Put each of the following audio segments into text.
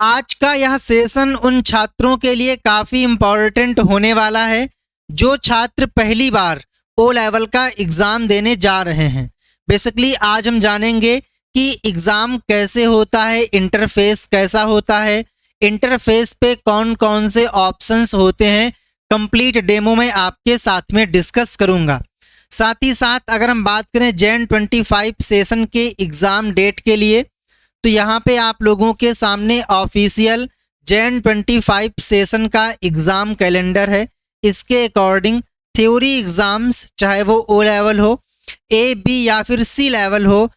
आज का यह सेशन उन छात्रों के लिए काफ़ी इम्पोर्टेंट होने वाला है जो छात्र पहली बार ओ लेवल का एग्ज़ाम देने जा रहे हैं। बेसिकली आज हम जानेंगे कि एग्ज़ाम कैसे होता है, इंटरफेस कैसा होता है, इंटरफेस पे कौन कौन से ऑप्शंस होते हैं। कंप्लीट डेमो में आपके साथ में डिस्कस करूंगा। साथ ही साथ अगर हम बात करें जैन 25 सेशन के एग्ज़ाम डेट के लिए, तो यहाँ पे आप लोगों के सामने ऑफिशियल जैन 25 सेशन का एग्ज़ाम कैलेंडर है। इसके अकॉर्डिंग थ्योरी एग्ज़ाम्स चाहे वो ओ लेवल हो, ए बी या फिर सी लेवल हो,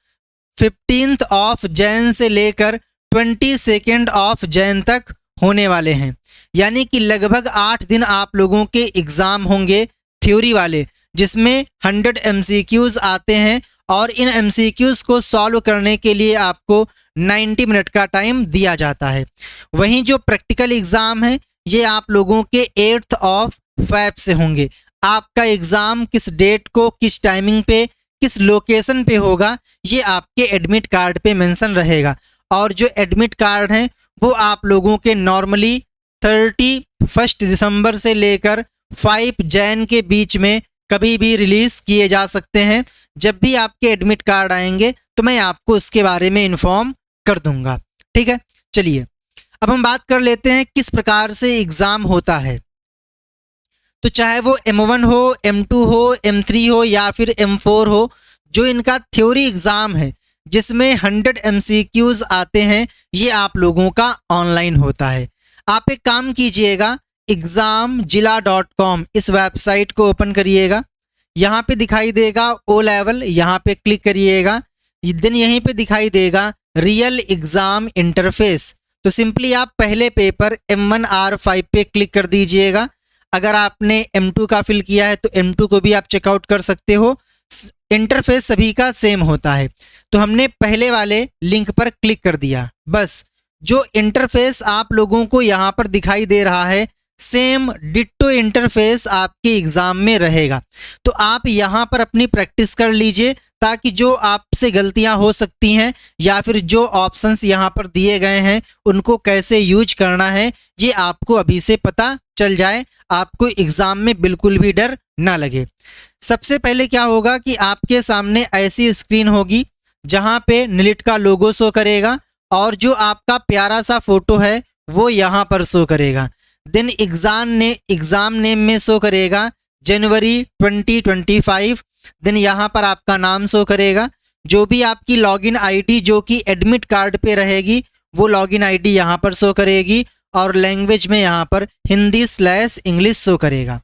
15 ऑफ जैन से लेकर 22 ऑफ जैन तक होने वाले हैं। यानी कि लगभग 8 दिन आप लोगों के एग्ज़ाम होंगे थ्योरी वाले, जिसमें 100 MCQs आते हैं और इन MCQs को सॉल्व करने के लिए आपको 90 मिनट का टाइम दिया जाता है। वहीं जो प्रैक्टिकल एग्ज़ाम है ये आप लोगों के 8 ऑफ फेब से होंगे। आपका एग्ज़ाम किस डेट को, किस टाइमिंग पे, किस लोकेशन पे होगा, ये आपके एडमिट कार्ड पे मेंशन रहेगा। और जो एडमिट कार्ड हैं वो आप लोगों के नॉर्मली 31 दिसंबर से लेकर 5 जैन के बीच में कभी भी रिलीज़ किए जा सकते हैं। जब भी आपके एडमिट कार्ड आएंगे तो मैं आपको उसके बारे में इन्फॉर्म कर दूंगा। ठीक है, चलिए अब हम बात कर लेते हैं किस प्रकार से एग्ज़ाम होता है। तो चाहे वो M1 हो, M2 हो, M3 हो या फिर M4 हो, जो इनका थ्योरी एग्ज़ाम है जिसमें 100 MCQs आते हैं, ये आप लोगों का ऑनलाइन होता है। आप एक काम कीजिएगा, examzilla.com इस वेबसाइट को ओपन करिएगा। यहाँ पे दिखाई देगा ओ लेवल, यहाँ पे क्लिक करिएगा। दिन यहीं पे दिखाई देगा रियल एग्ज़ाम इंटरफेस। तो सिंपली आप पहले पेपर M1R5 पे क्लिक कर दीजिएगा। अगर आपने M2 का फिल किया है तो M2 को भी आप चेकआउट कर सकते हो। इंटरफेस सभी का सेम होता है। तो हमने पहले वाले लिंक पर क्लिक कर दिया। बस जो इंटरफेस आप लोगों को यहाँ पर दिखाई दे रहा है, सेम डिट्टो इंटरफेस आपके एग्ज़ाम में रहेगा। तो आप यहाँ पर अपनी प्रैक्टिस कर लीजिए ताकि जो आपसे गलतियाँ हो सकती हैं या फिर जो ऑप्शंस यहाँ पर दिए गए हैं उनको कैसे यूज करना है ये आपको अभी से पता चल जाए, आपको एग्ज़ाम में बिल्कुल भी डर ना लगे। सबसे पहले क्या होगा कि आपके सामने ऐसी स्क्रीन होगी जहाँ पे निलिट का लोगो शो करेगा और जो आपका प्यारा सा फोटो है वो यहाँ पर शो करेगा। देन एग्ज़ाम नेम में शो करेगा जनवरी 2025। देन यहाँ पर आपका नाम शो करेगा। जो भी आपकी लॉगिन आईडी जो कि एडमिट कार्ड पे रहेगी वो लॉगिन आईडी यहाँ पर शो करेगी और लैंग्वेज में यहाँ पर हिंदी/इंग्लिश शो करेगा।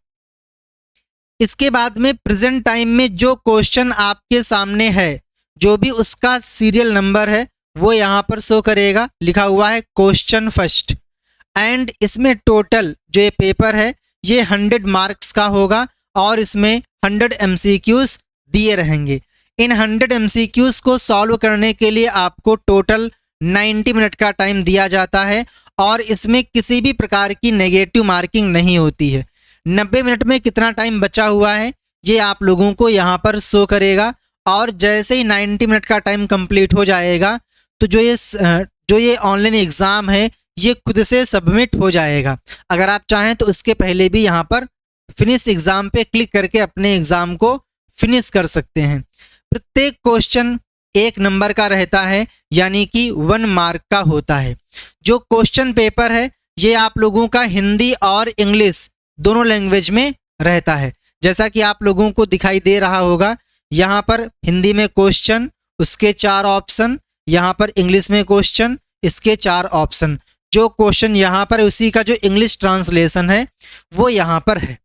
इसके बाद में प्रेजेंट टाइम में जो क्वेश्चन आपके सामने है, जो भी उसका सीरियल नंबर है वो यहाँ पर शो करेगा। लिखा हुआ है क्वेश्चन फर्स्ट। एंड इसमें टोटल जो ये पेपर है ये 100 मार्क्स का होगा और इसमें 100 MCQs दिए रहेंगे। इन 100 MCQs को सॉल्व करने के लिए आपको टोटल 90 मिनट का टाइम दिया जाता है और इसमें किसी भी प्रकार की नेगेटिव मार्किंग नहीं होती है। 90 मिनट में कितना टाइम बचा हुआ है ये आप लोगों को यहाँ पर शो करेगा और जैसे ही 90 मिनट का टाइम कंप्लीट हो जाएगा तो जो ये ऑनलाइन एग्ज़ाम है ये खुद से सबमिट हो जाएगा। अगर आप चाहें तो उसके पहले भी यहाँ पर फिनिश एग्ज़ाम पे क्लिक करके अपने एग्ज़ाम को फिनिश कर सकते हैं। प्रत्येक क्वेश्चन 1 नंबर का रहता है, यानी कि 1 मार्क का होता है। जो क्वेश्चन पेपर है ये आप लोगों का हिंदी और इंग्लिश दोनों लैंग्वेज में रहता है। जैसा कि आप लोगों को दिखाई दे रहा होगा, यहाँ पर हिंदी में क्वेश्चन, उसके 4 ऑप्शन, यहाँ पर इंग्लिश में क्वेश्चन, इसके 4 ऑप्शन। जो क्वेश्चन यहाँ पर है उसी का जो इंग्लिश ट्रांसलेशन है वो यहाँ पर है।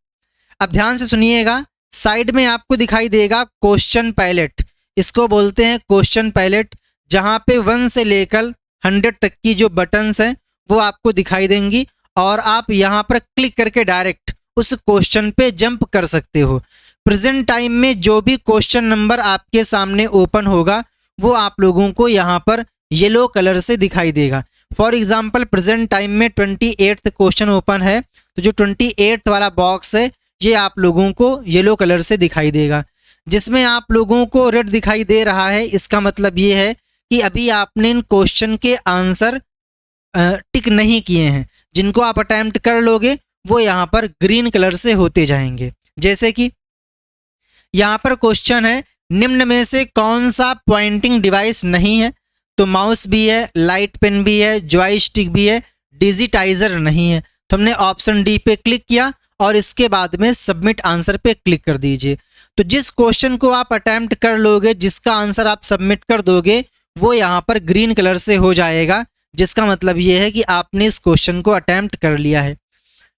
अब ध्यान से सुनिएगा, साइड में आपको दिखाई देगा क्वेश्चन पैलेट। इसको बोलते हैं क्वेश्चन पैलेट, जहाँ पे 1 से लेकर 100 तक की जो बटन्स हैं वो आपको दिखाई देंगी और आप यहाँ पर क्लिक करके डायरेक्ट उस क्वेश्चन पे जंप कर सकते हो। प्रेजेंट टाइम में जो भी क्वेश्चन नंबर आपके सामने ओपन होगा वो आप लोगों को यहाँ पर येलो कलर से दिखाई देगा। फॉर एग्जाम्पल प्रेजेंट टाइम में 28th क्वेश्चन ओपन है, तो जो 28th वाला बॉक्स है ये आप लोगों को येलो कलर से दिखाई देगा। जिसमें आप लोगों को रेड दिखाई दे रहा है, इसका मतलब ये है कि अभी आपने इन क्वेश्चन के आंसर टिक नहीं किए हैं, जिनको आप अटेम्प्ट कर लोगे वो यहाँ पर ग्रीन कलर से होते जाएंगे। जैसे कि यहाँ पर क्वेश्चन है, निम्न में से कौन सा पॉइंटिंग डिवाइस नहीं है? तो माउस भी है, लाइट पेन भी है, जॉयस्टिक भी है, डिजिटाइजर नहीं है। तो हमने ऑप्शन डी पे क्लिक किया और इसके बाद में सबमिट आंसर पे क्लिक कर दीजिए। तो जिस क्वेश्चन को आप अटेम्प्ट कर लोगे, जिसका आंसर आप सबमिट कर दोगे, वो यहाँ पर ग्रीन कलर से हो जाएगा, जिसका मतलब ये है कि आपने इस क्वेश्चन को अटेम्प्ट कर लिया है।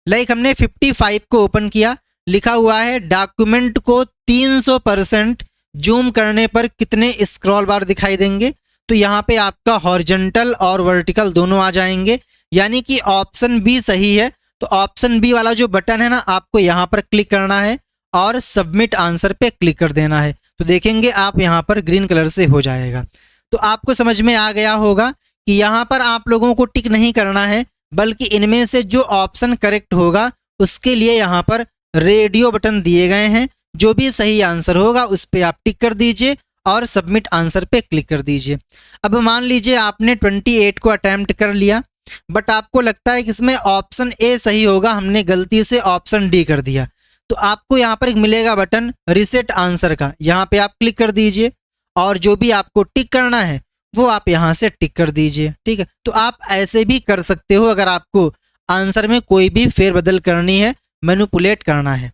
लाइक हमने 55 को ओपन किया, लिखा हुआ है डॉक्यूमेंट को 300% जूम करने पर कितने स्क्रॉल बार दिखाई देंगे? तो यहाँ पे आपका हॉरिजॉन्टल और वर्टिकल दोनों आ जाएंगे, यानी कि ऑप्शन बी सही है। तो ऑप्शन बी वाला जो बटन है ना, आपको यहाँ पर क्लिक करना है और सबमिट आंसर पे क्लिक कर देना है। तो देखेंगे आप यहाँ पर ग्रीन कलर से हो जाएगा। तो आपको समझ में आ गया होगा कि यहाँ पर आप लोगों को टिक नहीं करना है, बल्कि इनमें से जो ऑप्शन करेक्ट होगा उसके लिए यहाँ पर रेडियो बटन दिए गए हैं। जो भी सही आंसर होगा उस पर आप टिक कर दीजिए और सबमिट आंसर पे क्लिक कर दीजिए। अब मान लीजिए आपने 28 को अटेम्प्ट कर लिया, बट आपको लगता है कि इसमें ऑप्शन ए सही होगा, हमने गलती से ऑप्शन डी कर दिया। तो आपको यहाँ पर एक मिलेगा बटन रिसेट आंसर का, यहाँ पे आप क्लिक कर दीजिए और जो भी आपको टिक करना है वो आप यहाँ से टिक कर दीजिए। ठीक है, तो आप ऐसे भी कर सकते हो अगर आपको आंसर में कोई भी फेरबदल करनी है, मैनिपुलेट करना है।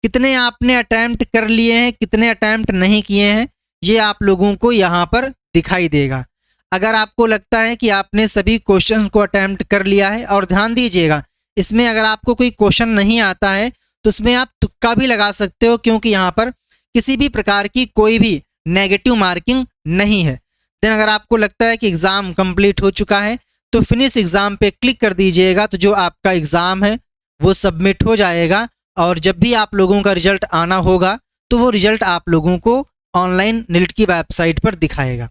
कितने आपने अटेम्प्ट कर लिए हैं, कितने अटेम्प्ट नहीं किए हैं, ये आप लोगों को यहाँ पर दिखाई देगा। अगर आपको लगता है कि आपने सभी क्वेश्चन को अटेम्प्ट कर लिया है, और ध्यान दीजिएगा इसमें अगर आपको कोई क्वेश्चन नहीं आता है तो उसमें आप तुक्का भी लगा सकते हो, क्योंकि यहाँ पर किसी भी प्रकार की कोई भी नेगेटिव मार्किंग नहीं है। देन अगर आपको लगता है कि एग्ज़ाम कंप्लीट हो चुका है तो फिनिश एग्ज़ाम पे क्लिक कर दीजिएगा, तो जो आपका एग्ज़ाम है वो सबमिट हो जाएगा। और जब भी आप लोगों का रिजल्ट आना होगा तो वो रिजल्ट आप लोगों को ऑनलाइन नीट की वेबसाइट पर दिखाएगा।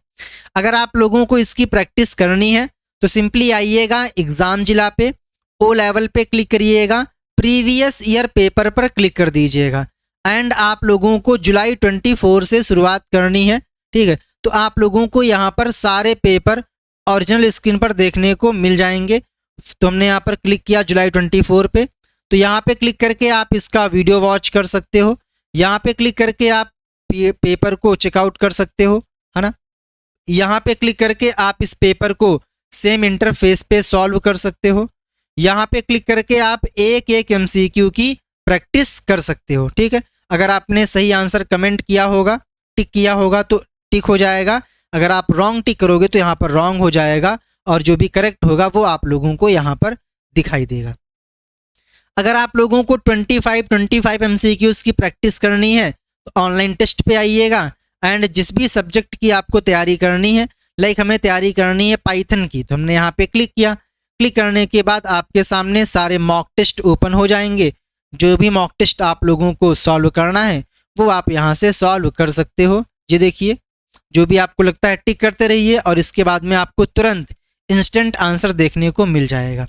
अगर आप लोगों को इसकी प्रैक्टिस करनी है तो सिंपली आइएगा एग्ज़ाम जिला पे, ओ लेवल पे क्लिक करिएगा, प्रीवियस ईयर पेपर पर क्लिक कर दीजिएगा एंड आप लोगों को जुलाई 24 से शुरुआत करनी है। ठीक है, तो आप लोगों को यहाँ पर सारे पेपर ओरिजिनल स्क्रीन पर देखने को मिल जाएंगे। तो हमने यहाँ पर क्लिक किया जुलाई 24 पे, तो यहाँ पे क्लिक करके आप इसका वीडियो वॉच कर सकते हो। यहाँ पे क्लिक करके आप पेपर को चेकआउट कर सकते हो, है ना। यहाँ पे क्लिक करके आप इस पेपर को सेम इंटरफेस पे सॉल्व कर सकते हो। यहाँ पे क्लिक करके आप एक एक MCQ की प्रैक्टिस कर सकते हो। ठीक है, अगर आपने सही आंसर कमेंट किया होगा, टिक किया होगा तो टिक हो जाएगा, अगर आप रॉन्ग टिक करोगे तो यहाँ पर रॉन्ग हो जाएगा, और जो भी करेक्ट होगा वो आप लोगों को यहाँ पर दिखाई देगा। अगर आप लोगों को 25 MCQs की प्रैक्टिस करनी है तो ऑनलाइन टेस्ट पे आइएगा एंड जिस भी सब्जेक्ट की आपको तैयारी करनी है, लाइक हमें तैयारी करनी है पाइथन की, तो हमने यहाँ पे क्लिक किया। क्लिक करने के बाद आपके सामने सारे मॉक टेस्ट ओपन हो जाएंगे। जो भी मॉक टेस्ट आप लोगों को सॉल्व करना है वो आप यहाँ से सॉल्व कर सकते हो। ये देखिए, जो भी आपको लगता है टिक करते रहिए और इसके बाद में आपको तुरंत इंस्टेंट आंसर देखने को मिल जाएगा।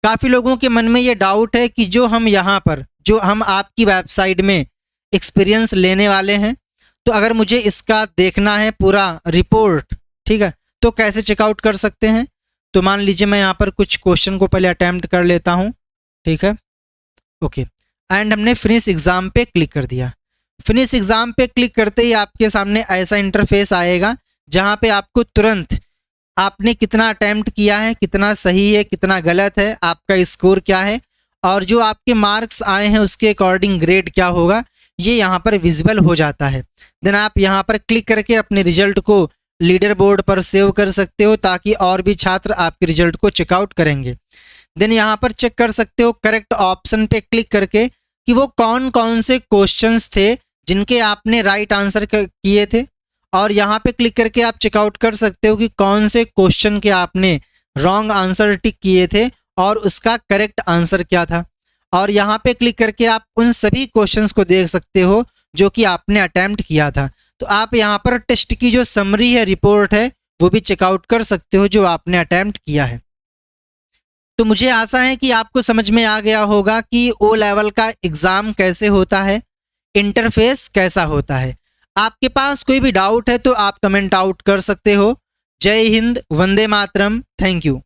काफ़ी लोगों के मन में ये डाउट है कि जो हम आपकी वेबसाइट में एक्सपीरियंस लेने वाले हैं, तो अगर मुझे इसका देखना है पूरा रिपोर्ट, ठीक है, तो कैसे चेकआउट कर सकते हैं? तो मान लीजिए मैं यहाँ पर कुछ क्वेश्चन को पहले अटेम्प्ट कर लेता हूँ। ठीक है, ओके, एंड हमने फिनिश एग्ज़ाम पे क्लिक कर दिया। फिनिश एग्ज़ाम पे क्लिक करते ही आपके सामने ऐसा इंटरफेस आएगा जहाँ पे आपको तुरंत आपने कितना अटेम्प्ट किया है, कितना सही है, कितना गलत है, आपका स्कोर क्या है और जो आपके मार्क्स आए हैं उसके अकॉर्डिंग ग्रेड क्या होगा, ये यहाँ पर विजिबल हो जाता है। देन आप यहाँ पर क्लिक करके अपने रिजल्ट को लीडर बोर्ड पर सेव कर सकते हो ताकि और भी छात्र आपके रिजल्ट को चेकआउट करेंगे। देन यहाँ पर चेक कर सकते हो करेक्ट ऑप्शन पे क्लिक करके कि वो कौन कौन से क्वेश्चंस थे जिनके आपने राइट आंसर किए थे, और यहाँ पे क्लिक करके आप चेकआउट कर सकते हो कि कौन से क्वेश्चन के आपने रॉन्ग आंसर टिक किए थे और उसका करेक्ट आंसर क्या था। और यहाँ पे क्लिक करके आप उन सभी क्वेश्चंस को देख सकते हो जो कि आपने अटेम्प्ट किया था। तो आप यहाँ पर टेस्ट की जो समरी है, रिपोर्ट है, वो भी चेकआउट कर सकते हो जो आपने अटेम्प्ट किया है। तो मुझे आशा है कि आपको समझ में आ गया होगा कि ओ लेवल का एग्ज़ाम कैसे होता है, इंटरफेस कैसा होता है। आपके पास कोई भी डाउट है तो आप कमेंट आउट कर सकते हो। जय हिंद, वंदे मातरम, थैंक यू।